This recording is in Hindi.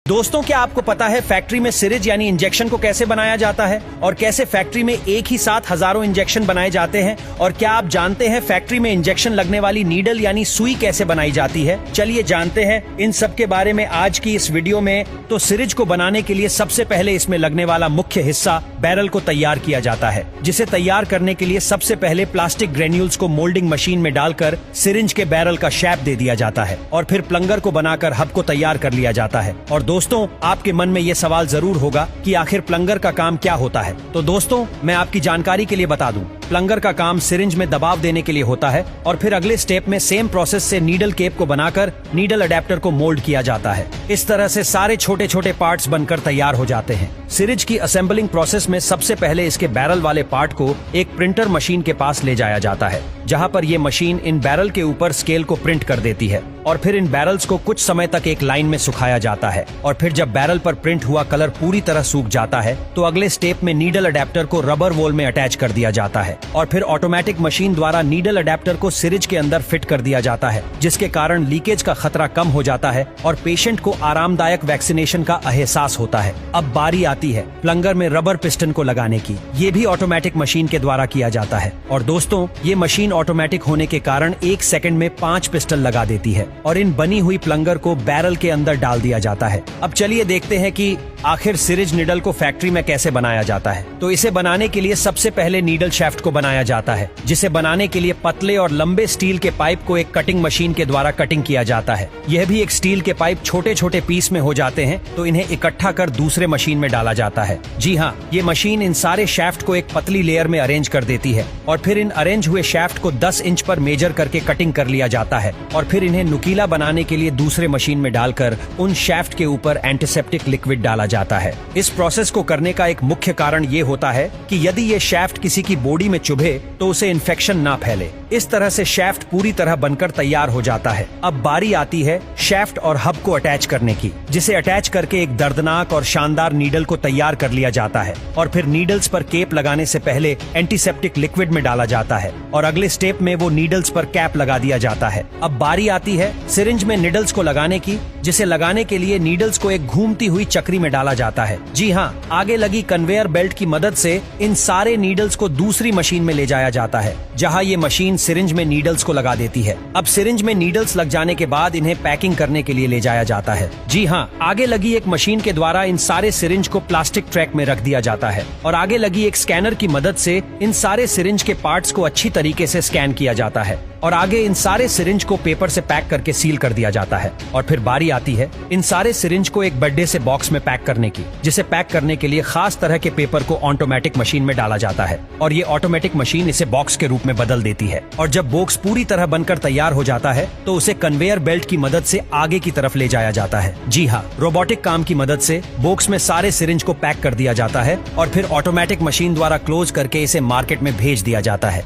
दोस्तों, क्या आपको पता है फैक्ट्री में सिरिंज यानी इंजेक्शन को कैसे बनाया जाता है और कैसे फैक्ट्री में एक ही साथ हजारों इंजेक्शन बनाए जाते हैं? और क्या आप जानते हैं फैक्ट्री में इंजेक्शन लगने वाली नीडल यानी सुई कैसे बनाई जाती है? चलिए जानते हैं इन सब के बारे में आज की इस वीडियो में। तो सिरिंज को बनाने के लिए सबसे पहले इसमें लगने वाला मुख्य हिस्सा बैरल को तैयार किया जाता है, जिसे तैयार करने के लिए सबसे पहले प्लास्टिक ग्रेन्यूल्स को मोल्डिंग मशीन में डालकर सिरिंज के बैरल का शेप दे दिया जाता है और फिर प्लंगर को बनाकर हब को तैयार कर लिया जाता है। और दोस्तों, आपके मन में ये सवाल जरूर होगा कि आखिर प्लंगर का काम क्या होता है। तो दोस्तों, मैं आपकी जानकारी के लिए बता दूं, प्लंगर का काम सिरिंज में दबाव देने के लिए होता है और फिर अगले स्टेप में सेम प्रोसेस से नीडल केप को बनाकर नीडल अडेप्टर को मोल्ड किया जाता है। इस तरह से सारे छोटे छोटे पार्ट्स बनकर तैयार हो जाते हैं। सिरिंज की असेंबलिंग प्रोसेस में सबसे पहले इसके बैरल वाले पार्ट को एक प्रिंटर मशीन के पास ले जाया जाता है, जहां पर ये मशीन इन बैरल के ऊपर स्केल को प्रिंट कर देती है और फिर इन बैरल्स को कुछ समय तक एक लाइन में सुखाया जाता है। और फिर जब बैरल पर प्रिंट हुआ कलर पूरी तरह सूख जाता है तो अगले स्टेप में नीडल अडेप्टर को रबर वॉल में अटैच कर दिया जाता है और फिर ऑटोमेटिक मशीन द्वारा नीडल अडेप्टर को सिरिंज के अंदर फिट कर दिया जाता है, जिसके कारण लीकेज का खतरा कम हो जाता है और पेशेंट को आरामदायक वैक्सीनेशन का एहसास होता है। अब बारी आती है प्लंगर में रबर पिस्टन को लगाने की। ये भी ऑटोमेटिक मशीन के द्वारा किया जाता है और दोस्तों, ये मशीन ऑटोमेटिक होने के कारण 1 सेकंड में 5 पिस्टन लगा देती है और इन बनी हुई प्लंगर को बैरल के अंदर डाल दिया जाता है। अब चलिए देखते हैं कि आखिर सिरिंज नीडल को फैक्ट्री में कैसे बनाया जाता है। तो इसे बनाने के लिए सबसे पहले नीडल शाफ्ट को बनाया जाता है, जिसे बनाने के लिए पतले और लंबे स्टील के पाइप को एक कटिंग मशीन के द्वारा कटिंग किया जाता है। यह भी एक स्टील के पाइप छोटे छोटे पीस में हो जाते हैं, तो इन्हें इकट्ठा कर दूसरे मशीन में डाला जाता है। जी हाँ, ये मशीन इन सारे शाफ्ट को एक पतली लेयर में अरेंज कर देती है और फिर इन अरेंज हुए शाफ्ट को 10 इंच पर मेजर करके कटिंग कर लिया जाता है और फिर इन्हें नुकीला बनाने के लिए दूसरे मशीन में डालकर उन शाफ्ट के ऊपर एंटीसेप्टिक लिक्विड डाला जाता है। इस प्रोसेस को करने का एक मुख्य कारण ये होता है कि यदि ये शाफ्ट किसी की बॉडी में चुभे तो उसे इन्फेक्शन ना फैले। इस तरह से शाफ्ट पूरी तरह बनकर तैयार हो जाता है। अब बारी आती है शाफ्ट और हब को अटैच करने की, जिसे अटैच करके एक दर्दनाक और शानदार नीडल को तैयार कर लिया जाता है और फिर नीडल्स पर केप लगाने से पहले एंटीसेप्टिक लिक्विड में डाला जाता है और अगले स्टेप में वो नीडल्स पर कैप लगा दिया जाता है। अब बारी आती है सिरिंज में नीडल्स को लगाने की, जिसे लगाने के लिए नीडल्स को एक घूमती हुई चक्री में डाला जाता है। जी हाँ, आगे लगी कन्वेयर बेल्ट की मदद से इन सारे नीडल्स को दूसरी मशीन में ले जाया जाता है, जहाँ ये मशीन सिरिंज में नीडल्स को लगा देती है। अब सिरिंज में नीडल्स लग जाने के बाद इन्हें पैकिंग करने के लिए ले जाया जाता है। जी हाँ, आगे लगी एक मशीन के द्वारा इन सारे सिरिंज को प्लास्टिक ट्रैक में रख दिया जाता है और आगे लगी एक स्कैनर की मदद से इन सारे सिरिंज के पार्ट्स को अच्छी तरीके से स्कैन किया जाता है और आगे इन सारे सिरिंज को पेपर से पैक करके सील कर दिया जाता है। और फिर बारी आती है इन सारे सिरिंज को एक बड़े से बॉक्स में पैक करने की, जिसे पैक करने के लिए खास तरह के पेपर को ऑटोमेटिक मशीन में डाला जाता है और ये ऑटोमेटिक मशीन इसे बॉक्स के रूप में बदल देती है। और जब बॉक्स पूरी तरह बनकर तैयार हो जाता है तो उसे कन्वेयर बेल्ट की मदद से आगे की तरफ ले जाया जाता है। जी हाँ, रोबोटिक काम की मदद से बॉक्स में सारे सिरिंज को पैक कर दिया जाता है और फिर ऑटोमेटिक मशीन द्वारा क्लोज करके इसे मार्केट में भेज दिया जाता है।